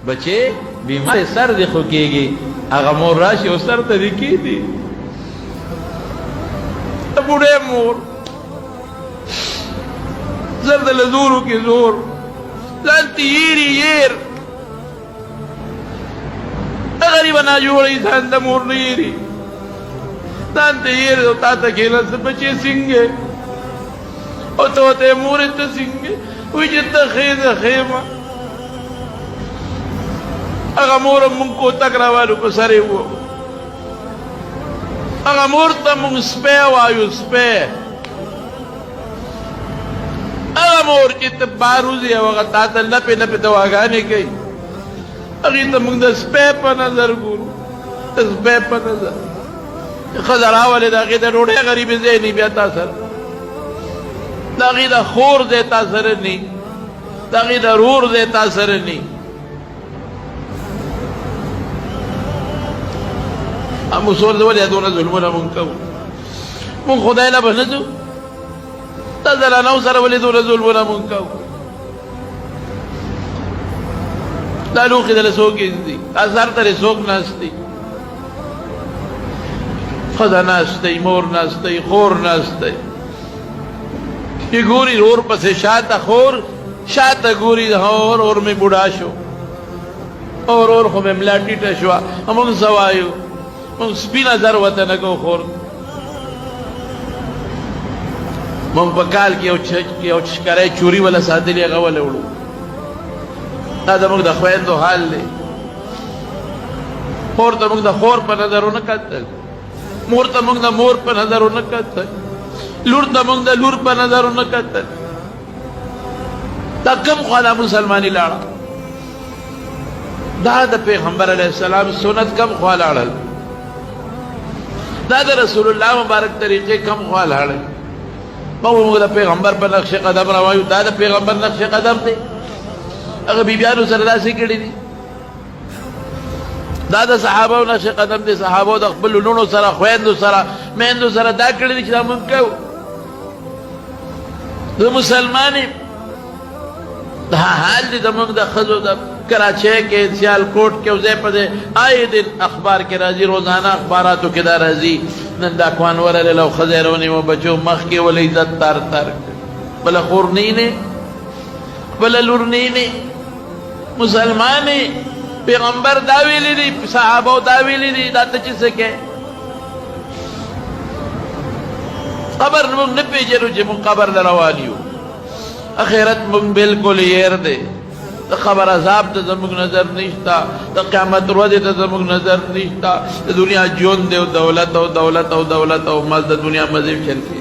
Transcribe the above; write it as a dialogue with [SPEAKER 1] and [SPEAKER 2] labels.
[SPEAKER 1] بچے بیمار سر دی خو کېږي هغه مور راشي او سر ته دې کېږدي د بوډۍ مور زر د له زورو کې زور ځان ته یېري یېر غریبه ناجوړه انسان د مور نه یېري ځان ته یېر او تا ته کېناسته بچې څنګه او ته ورته یې مورې ته څنګه وایي چې ته ښې ده ښې ما هغه مور مونږ کوتک راوالو په سر یې ووهو هغه مور ته مونږ سپی وایو سپی هغه مور چې ته بار وځې او هغه تا ته لپې لپې دواګانې کوي هغې ته مونږ د سپی په نظر ګورو د سپی په نظر ښځه راولې د هغې د ډوډۍ غریبې ځای نه بیا تا سره د هغې د خور ځای تا سره نه د هغې د رور ځای تا سره نه موږ سول ولې دونه ظلمونه مونږ کوو مونږ خدای له به نه ځو دا زنانو سره ولې دونه ظلمونه مونږ کوو دا لوښي دله څوک ږدي دا سر ته یې څوک ناست دی ښځه ناست دی مور ناست دی خور ناست دی چې ګوري رور پسې شاته خور شاته ګوري اور مې بوډا شو اور خو مې ملا ټیټه شوه مونږ څه وایو مونږ سپي نظر ورته نه کوو خور مونږ په کال کې یو چکری چوري وله ساتلي هغه وله وړو دا زموږ د خویندو حال دی خور ته مونږ د خور په نظر ونه کتل مور ته مونږ د مور په نظر ونه کتل لور ته مونږ د لور په نظر ونه کتل دا کوم خوا دا مسلماني لاړه دا د پیغمبر علیه السلام سنت کم خوا لاړل دا د رسول الله مبارک طریقې کم خوا لاړل موږ د پیغمبر په نقش قدم روایو دا د پیغمبر نقش قدم دی هغه بیبیانو سره داسې کړي دي دا د صحابو نقش قدم دی صحابو د خپل لونو سره خویندو سره میندو سره دا کړي دي چې دا مونږ کوو زه مسلمان یم دا حال دی زموږ د ښځو د کراچۍ کې سیالکوټ کې او ځای په ځای آئے دن اخبار کې راځي روزانه اخباراتو کې دا راځي نن دا کوان ورلل او ښځی رونیمو بچو مخکې ولې عزت تار تار بله خور نه یې بله لور نه یې مسلمان پیغمبر دا ویلی دی صحابو دا ویلی دی دا ته چې څه کوې قبر موږ نه پېژنو چې موږ قبر له روان یو اخرت مونږ بالکل یېر دی د خبر عذاب ته زموږ نظر نشته د قیامت ورځې ته زموږ نظر نشته د دنیا ژوند دی او دولت او دولت او دولت او مز د دنیا مزې چل کې